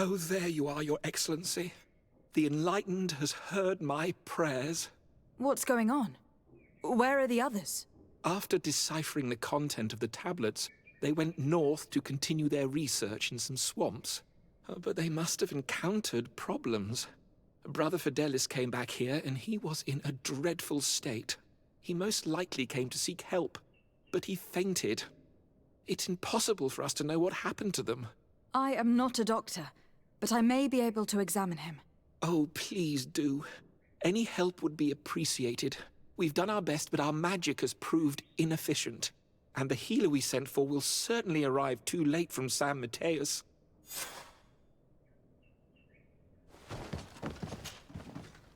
Oh, there you are, Your Excellency. The Enlightened has heard my prayers. What's going on? Where are the others? After deciphering the content of the tablets, they went north to continue their research in some swamps. But they must have encountered problems. Brother Fidelis came back here, and he was in a dreadful state. He most likely came to seek help, but he fainted. It's impossible for us to know what happened to them. I am not a doctor, but I may be able to examine him. Oh, please do. Any help would be appreciated. We've done our best, but our magic has proved inefficient. And the healer we sent for will certainly arrive too late from San Mateus.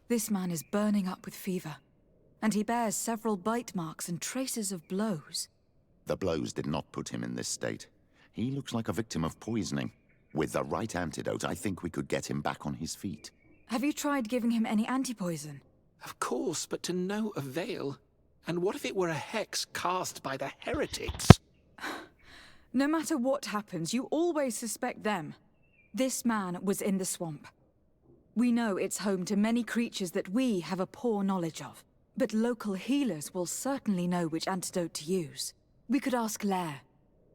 This man is burning up with fever, and he bears several bite marks and traces of blows. The blows did not put him in this state. He looks like a victim of poisoning. With the right antidote, I think we could get him back on his feet. Have you tried giving him any antipoison? Of course, but to no avail. And what if it were a hex cast by the heretics? No matter what happens, you always suspect them. This man was in the swamp. We know it's home to many creatures that we have a poor knowledge of. But local healers will certainly know which antidote to use. We could ask Lair.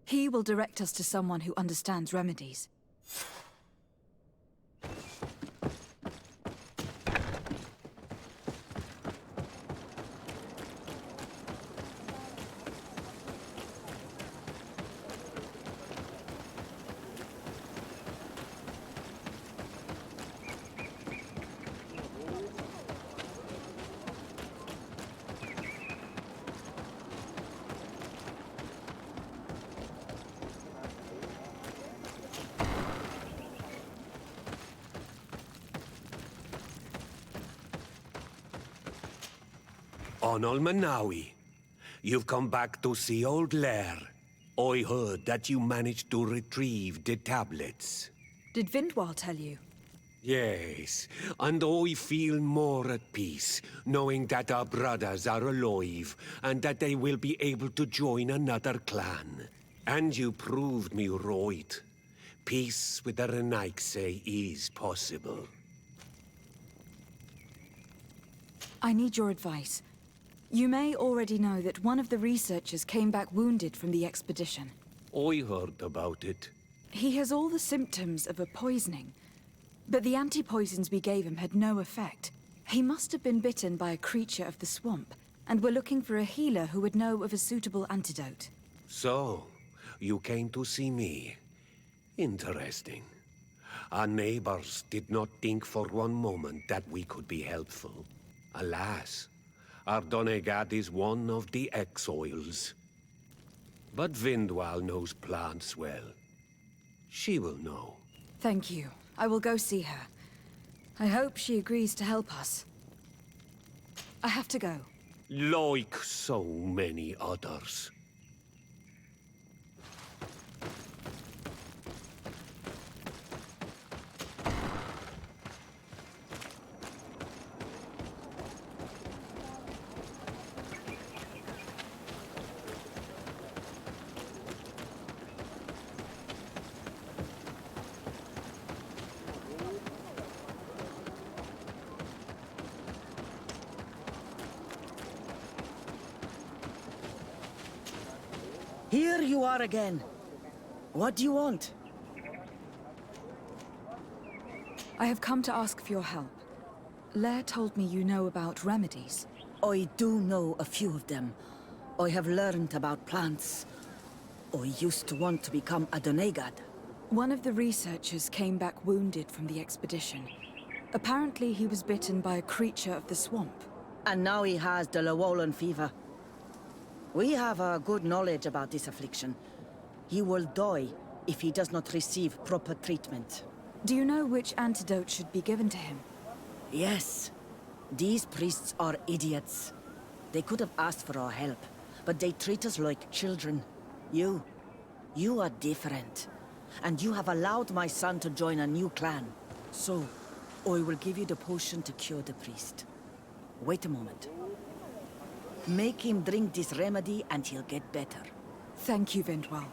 He will direct us to someone who understands remedies. Onol Manawi, you've come back to see old Lair. I heard that you managed to retrieve the tablets. Did Vindwal tell you? Yes, and I feel more at peace, knowing that our brothers are alive, and that they will be able to join another clan. And you proved me right. Peace with the Renaigse is possible. I need your advice. You may already know that one of the researchers came back wounded from the expedition. I heard about it. He has all the symptoms of a poisoning, but the anti-poisons we gave him had no effect. He must have been bitten by a creature of the swamp, and we're looking for a healer who would know of a suitable antidote. So, you came to see me. Interesting. Our neighbors did not think for one moment that we could be helpful. Alas, our Donegat is one of the exiles. But Vindwal knows plants well. She will know. Thank you. I will go see her. I hope she agrees to help us. I have to go. Like so many others. Here you are again. What do you want? I have come to ask for your help. Lair told me you know about remedies. I do know a few of them. I have learned about plants. I used to want to become a Donegad. One of the researchers came back wounded from the expedition. Apparently he was bitten by a creature of the swamp. And now he has the Llewellyn fever. We have a good knowledge about this affliction. He will die if he does not receive proper treatment. Do you know which antidote should be given to him? Yes. These priests are idiots. They could have asked for our help, but they treat us like children. You are different. And you have allowed my son to join a new clan. So, I will give you the potion to cure the priest. Wait a moment. Make him drink this remedy and he'll get better. Thank you, Vindwal.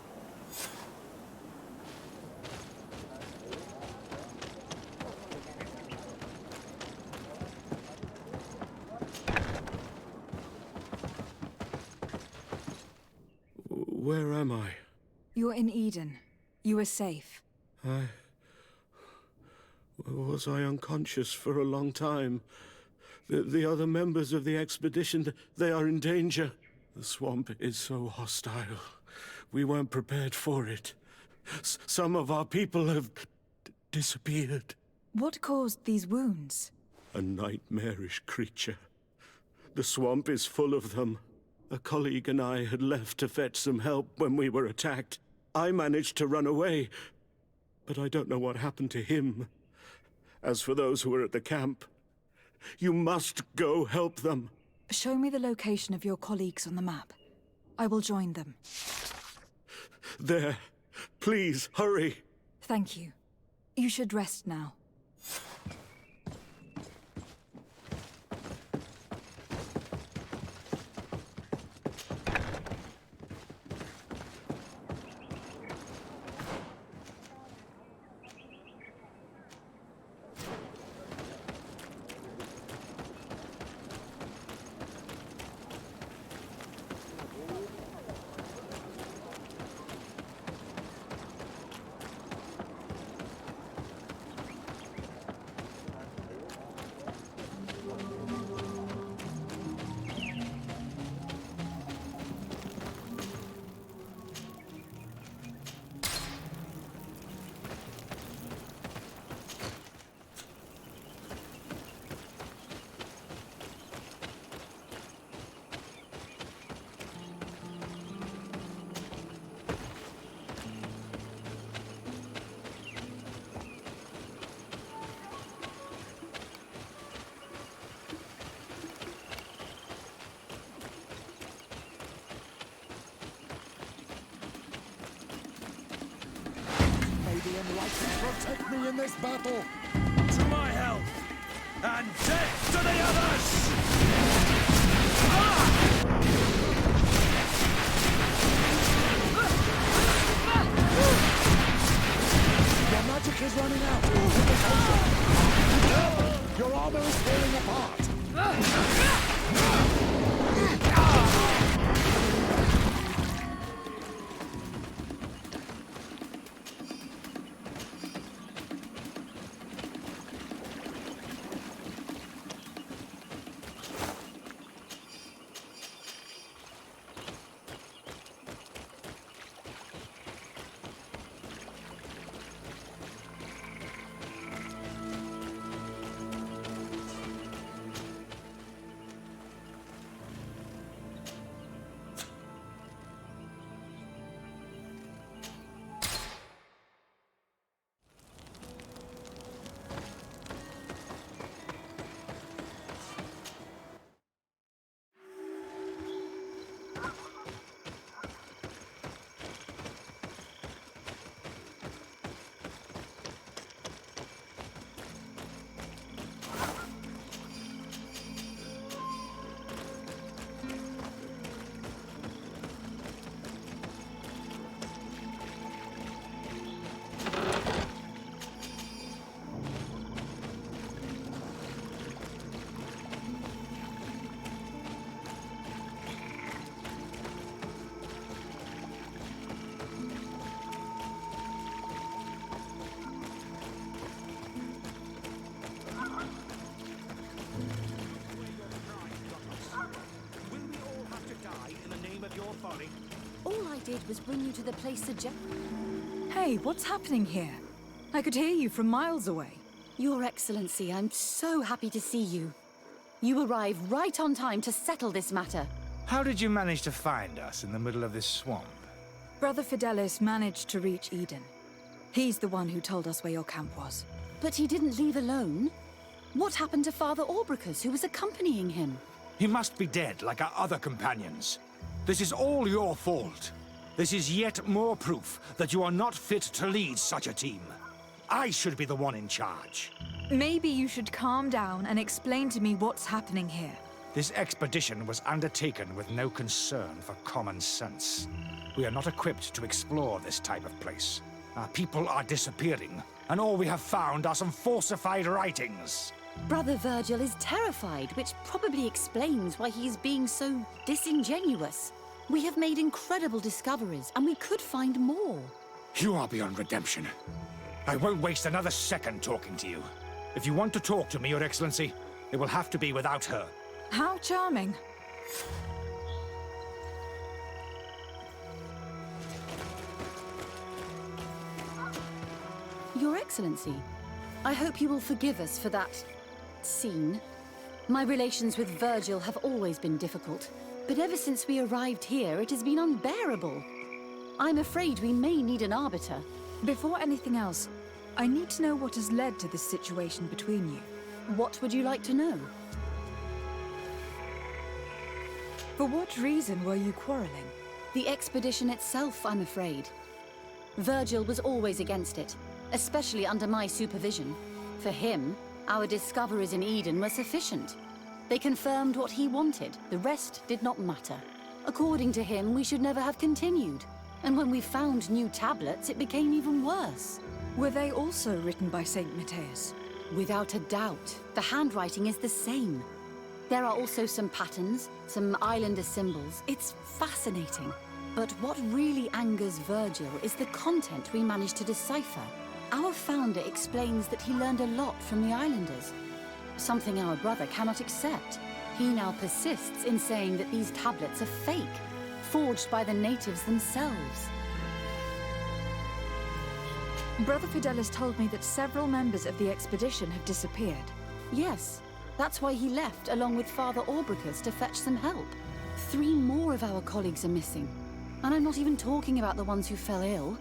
am I? You're in Eden. You are safe. Was I unconscious for a long time? The other members of the expedition, they are in danger. The swamp is so hostile. We weren't prepared for it. Some of our people have disappeared. What caused these wounds? A nightmarish creature. The swamp is full of them. A colleague and I had left to fetch some help when we were attacked. I managed to run away, but I don't know what happened to him. As for those who are at the camp, you must go help them. Show me the location of your colleagues on the map. I will join them. There. Please, hurry. Thank you. You should rest now. Protect me in this battle! To my health! And death to the others! Your magic is running out! Your armor is falling apart! All I did was bring you to the place suggested. Hey, what's happening here? I could hear you from miles away. Your Excellency, I'm so happy to see you. You arrived right on time to settle this matter. How did you manage to find us in the middle of this swamp? Brother Fidelis managed to reach Eden. He's the one who told us where your camp was. But he didn't leave alone. What happened to Father Orbricus, who was accompanying him? He must be dead, like our other companions. This is all your fault. This is yet more proof that you are not fit to lead such a team. I should be the one in charge. Maybe you should calm down and explain to me what's happening here. This expedition was undertaken with no concern for common sense. We are not equipped to explore this type of place. Our people are disappearing, and all we have found are some falsified writings. Brother Virgil is terrified, which probably explains why he's being so disingenuous. We have made incredible discoveries, and we could find more. You are beyond redemption. I won't waste another second talking to you. If you want to talk to me, Your Excellency, it will have to be without her. How charming. Your Excellency, I hope you will forgive us for that scene. My relations with Virgil have always been difficult, but ever since we arrived here, it has been unbearable. I'm afraid we may need an arbiter. Before anything else, I need to know what has led to this situation between you. What would you like to know? For what reason were you quarreling? The expedition itself, I'm afraid. Virgil was always against it, especially under my supervision. For him, our discoveries in Eden were sufficient. They confirmed what he wanted. The rest did not matter. According to him, we should never have continued. And when we found new tablets, it became even worse. Were they also written by Saint Matthias? Without a doubt. The handwriting is the same. There are also some patterns, some islander symbols. It's fascinating. But what really angers Virgil is the content we managed to decipher. Our founder explains that he learned a lot from the islanders, something our brother cannot accept. He now persists in saying that these tablets are fake, forged by the natives themselves. Brother Fidelis told me that several members of the expedition have disappeared. Yes, that's why he left along with Father Orbricus to fetch some help. 3 more of our colleagues are missing, and I'm not even talking about the ones who fell ill.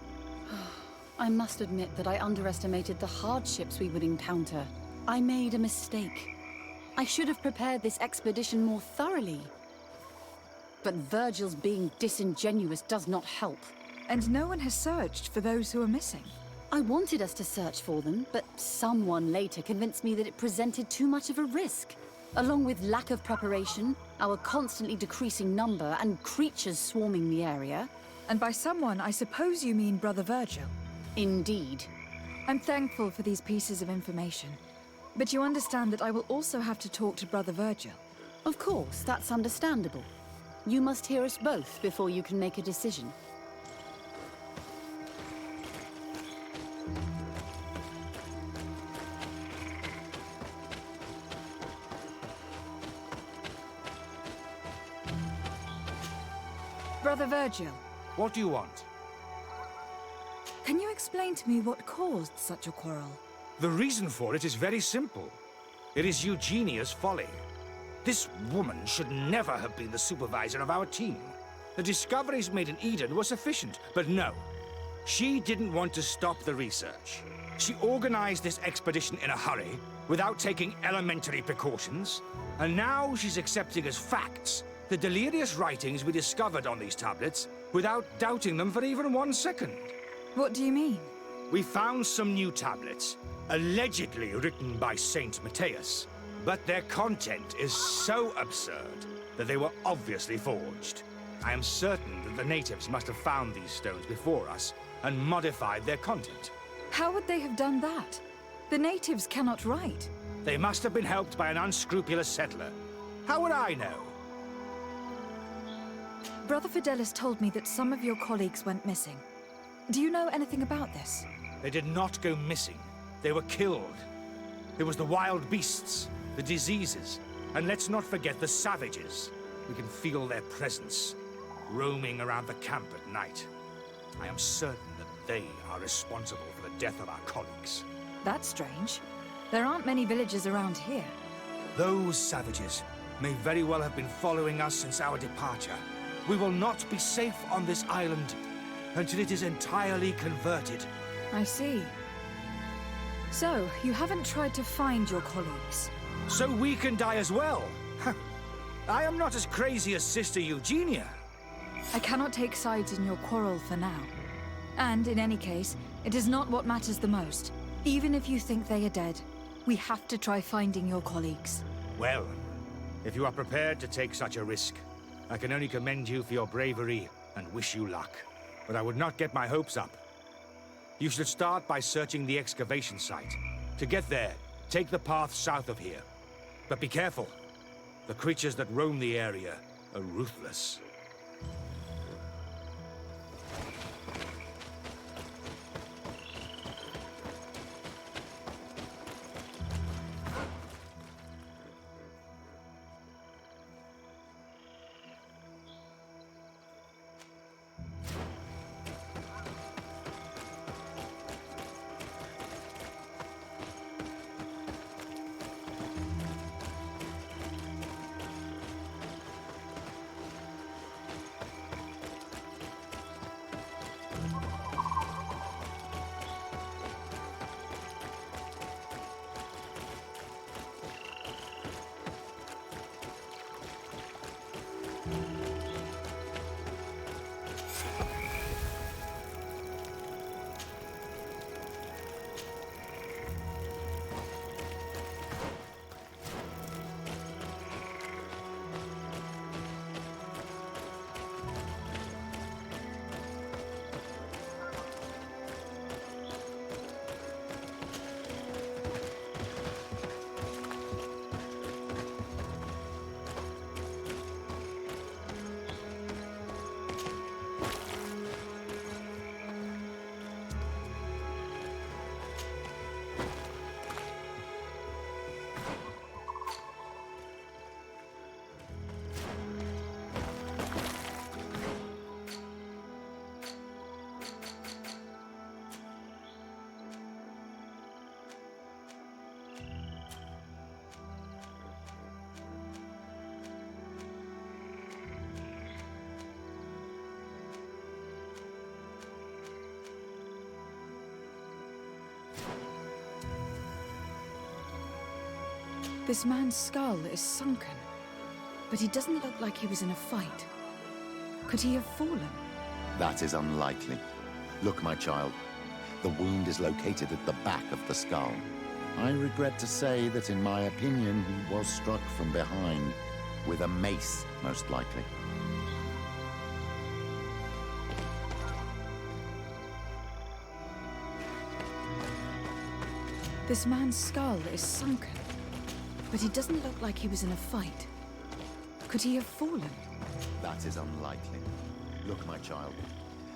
I must admit that I underestimated the hardships we would encounter. I made a mistake. I should have prepared this expedition more thoroughly. But Virgil's being disingenuous does not help. And no one has searched for those who are missing. I wanted us to search for them, but someone later convinced me that it presented too much of a risk. Along with lack of preparation, our constantly decreasing number, and creatures swarming the area. And by someone, I suppose you mean Brother Virgil. Indeed. I'm thankful for these pieces of information. But you understand that I will also have to talk to Brother Virgil. Of course, that's understandable. You must hear us both before you can make a decision. Brother Virgil, What do you want? can you explain to me what caused such a quarrel? The reason for it is very simple. It is Eugenia's folly. This woman should never have been the supervisor of our team. The discoveries made in Eden were sufficient, but no. She didn't want to stop the research. She organized this expedition in a hurry, without taking elementary precautions, and now she's accepting as facts the delirious writings we discovered on these tablets, without doubting them for even 1 second. What do you mean? We found some new tablets, allegedly written by Saint Matthias, but their content is so absurd that they were obviously forged. I am certain that the natives must have found these stones before us and modified their content. How would they have done that? The natives cannot write. They must have been helped by an unscrupulous settler. How would I know? Brother Fidelis told me that some of your colleagues went missing. Do you know anything about this? They did not go missing. They were killed. It was the wild beasts, the diseases, and let's not forget the savages. We can feel their presence, roaming around the camp at night. I am certain that they are responsible for the death of our colleagues. That's strange. There aren't many villages around here. Those savages may very well have been following us since our departure. We will not be safe on this island until it is entirely converted. I see. So, you haven't tried to find your colleagues? So we can die as well. I am not as crazy as Sister Eugenia. I cannot take sides in your quarrel for now. And in any case, it is not what matters the most. Even if you think they are dead, we have to try finding your colleagues. Well, if you are prepared to take such a risk, I can only commend you for your bravery and wish you luck. But I would not get my hopes up. You should start by searching the excavation site. To get there, take the path south of here. But be careful. The creatures that roam the area are ruthless. This man's skull is sunken, but he doesn't look like he was in a fight. Could he have fallen? That is unlikely. Look, my child. The wound is located at the back of the skull. I regret to say that in my opinion, he was struck from behind. With a mace, most likely. This man's skull is sunken, but he doesn't look like he was in a fight. Could he have fallen? That is unlikely. Look, my child.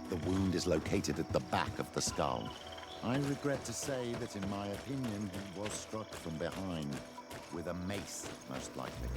The wound is located at the back of the skull. I regret to say that in my opinion, he was struck from behind. With a mace, most likely.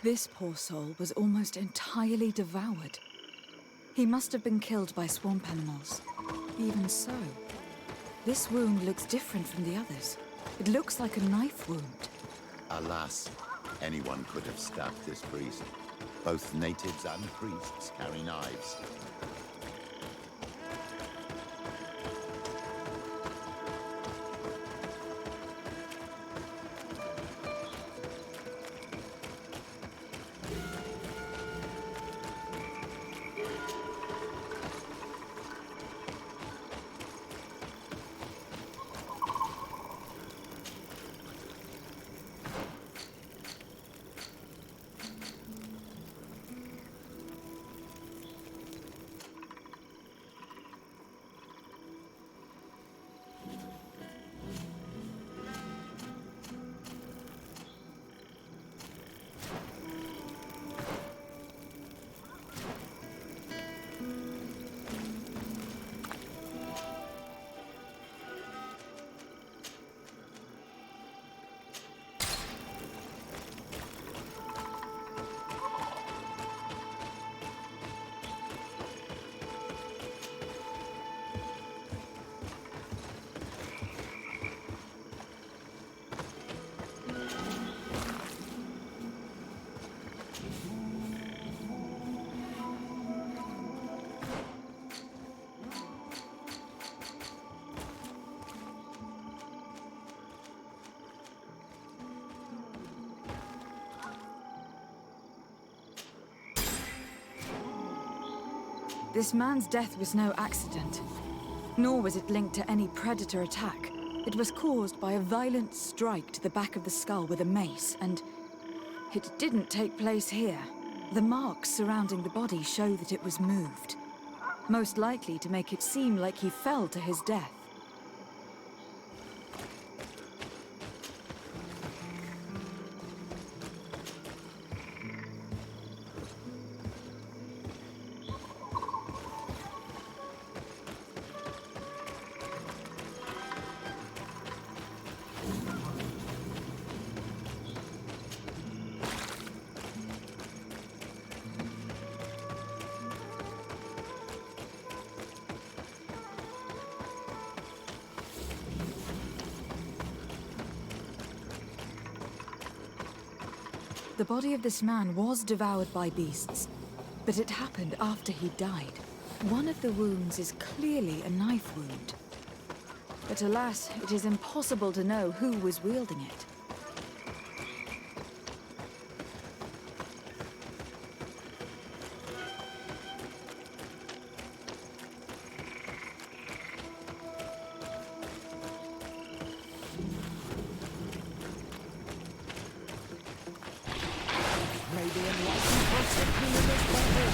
This poor soul was almost entirely devoured. He must have been killed by swamp animals. Even so, this wound looks different from the others. It looks like a knife wound. Alas, anyone could have stabbed this priest. Both natives and priests carry knives. This man's death was no accident, nor was it linked to any predator attack. It was caused by a violent strike to the back of the skull with a mace, and it didn't take place here. The marks surrounding the body show that it was moved, most likely to make it seem like he fell to his death. The body of this man was devoured by beasts, but it happened after he died. One of the wounds is clearly a knife wound. But alas, it is impossible to know who was wielding it. May the enlightened protect me in this battle.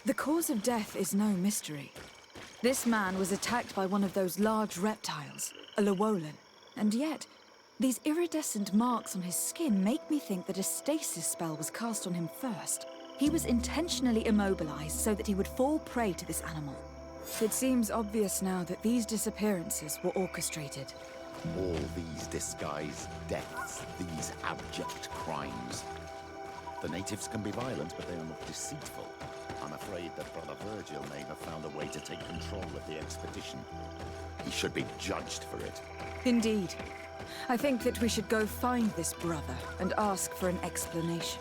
The cause of death is no mystery. This man was attacked by one of those large reptiles, a Llewellyn, and yet these iridescent marks on his skin make me think that a stasis spell was cast on him first. He was intentionally immobilized so that he would fall prey to this animal. It seems obvious now that these disappearances were orchestrated. All these disguised deaths, these abject crimes. The natives can be violent, but they are not deceitful. I'm afraid that Brother Virgil may have found a way to take control of the expedition. He should be judged for it. Indeed. I think that we should go find this brother and ask for an explanation.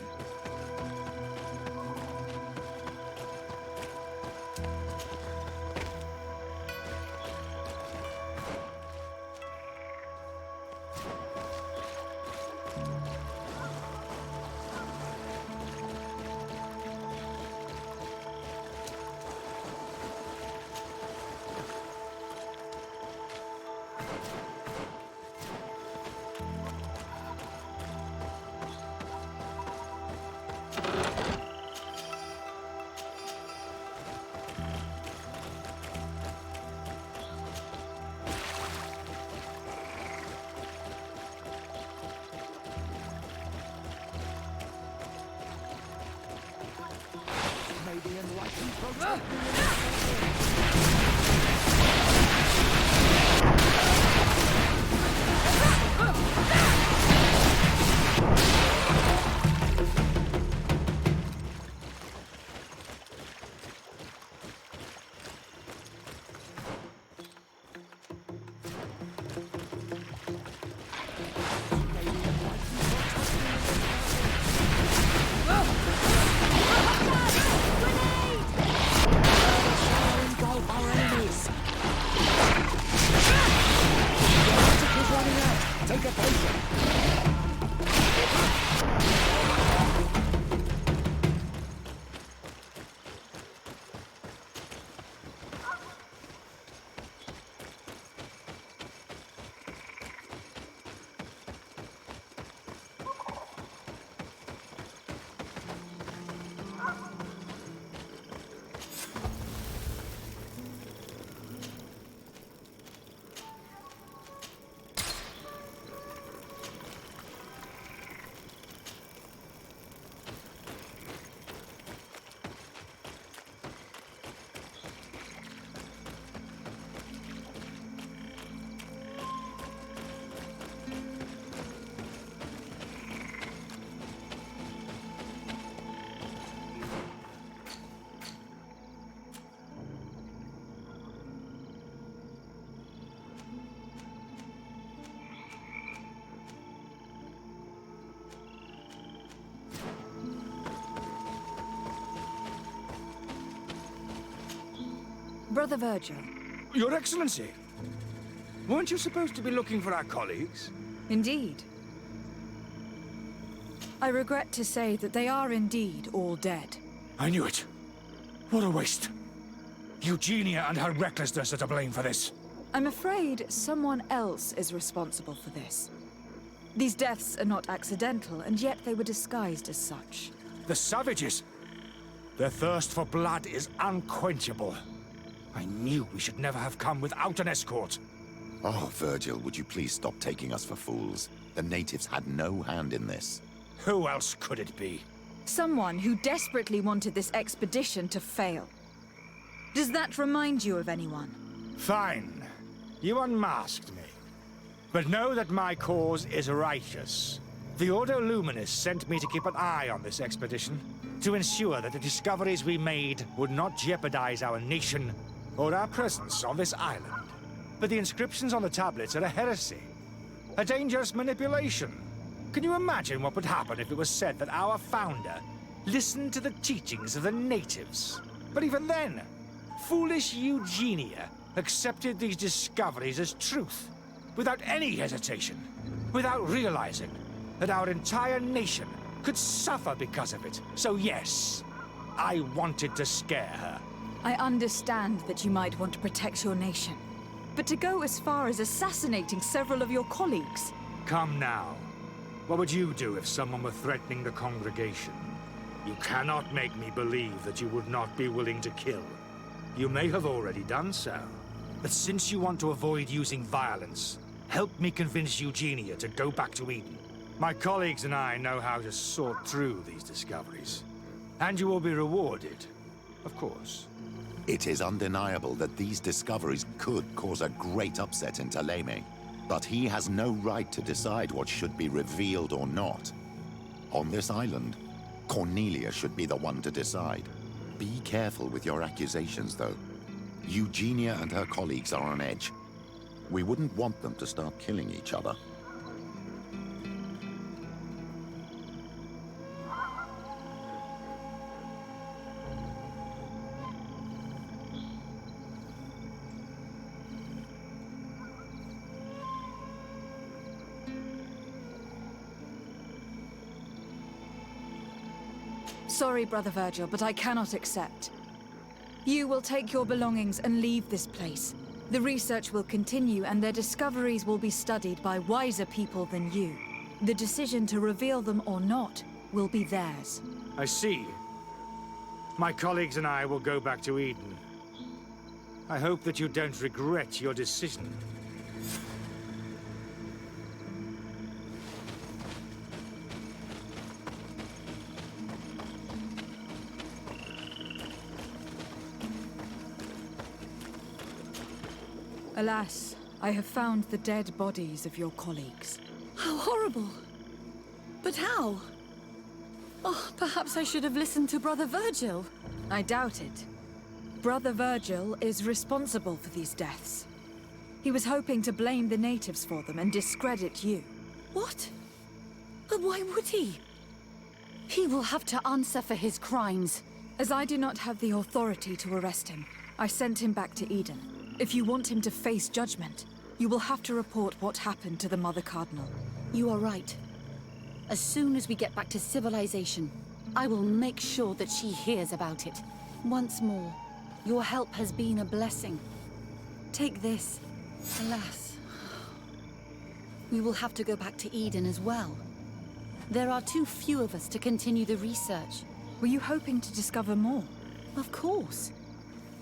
May the enlightened protect me in this engulf our enemies. Your magic is running out. Take a potion. Brother Virgil. Your Excellency! Weren't you supposed to be looking for our colleagues? Indeed. I regret to say that they are indeed all dead. I knew it. What a waste. Eugenia and her recklessness are to blame for this. I'm afraid someone else is responsible for this. These deaths are not accidental, and yet they were disguised as such. The savages! Their thirst for blood is unquenchable. I knew we should never have come without an escort. Oh, Virgil, would you please stop taking us for fools? The natives had no hand in this. Who else could it be? Someone who desperately wanted this expedition to fail. Does that remind you of anyone? Fine. You unmasked me. But know that my cause is righteous. The Ordo Luminis sent me to keep an eye on this expedition, to ensure that the discoveries we made would not jeopardize our nation or our presence on this island. But the inscriptions on the tablets are a heresy, a dangerous manipulation. Can you imagine what would happen if it was said that our founder listened to the teachings of the natives? But even then, foolish Eugenia accepted these discoveries as truth, without any hesitation, without realizing that our entire nation could suffer because of it. So yes, I wanted to scare her. I understand that you might want to protect your nation, but to go as far as assassinating several of your colleagues... Come now. What would you do if someone were threatening the congregation? You cannot make me believe that you would not be willing to kill. You may have already done so. But since you want to avoid using violence, help me convince Eugenia to go back to Eden. My colleagues and I know how to sort through these discoveries. And you will be rewarded, of course. It is undeniable that these discoveries could cause a great upset in Thélème. But he has no right to decide what should be revealed or not. On this island, Cornelia should be the one to decide. Be careful with your accusations, though. Eugenia and her colleagues are on edge. We wouldn't want them to start killing each other. Sorry, Brother Virgil, but I cannot accept. You will take your belongings and leave this place. The research will continue, and their discoveries will be studied by wiser people than you. The decision to reveal them or not will be theirs. I see. My colleagues and I will go back to Eden. I hope that you don't regret your decision. Alas, I have found the dead bodies of your colleagues. How horrible! But how? Oh, perhaps I should have listened to Brother Virgil. I doubt it. Brother Virgil is responsible for these deaths. He was hoping to blame the natives for them and discredit you. What? But why would he? He will have to answer for his crimes. As I do not have the authority to arrest him, I sent him back to Eden. If you want him to face judgment, you will have to report what happened to the Mother Cardinal. You are right. As soon as we get back to civilization, I will make sure that she hears about it. Once more, your help has been a blessing. Take this. Alas, we will have to go back to Eden as well. There are too few of us to continue the research. Were you hoping to discover more? Of course.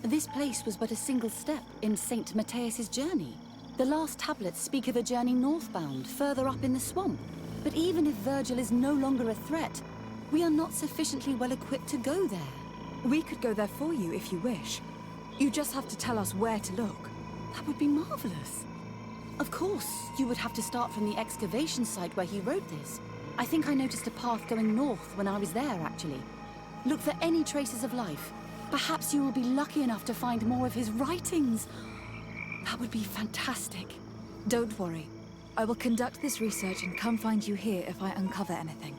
This place was but a single step in St. Matthias's journey. The last tablets speak of a journey northbound, further up in the swamp. But even if Virgil is no longer a threat, we are not sufficiently well equipped to go there. We could go there for you if you wish. You just have to tell us where to look. That would be marvelous. Of course, you would have to start from the excavation site where he wrote this. I think I noticed a path going north when I was there, actually. Look for any traces of life. Perhaps you will be lucky enough to find more of his writings. That would be fantastic. Don't worry. I will conduct this research and come find you here if I uncover anything.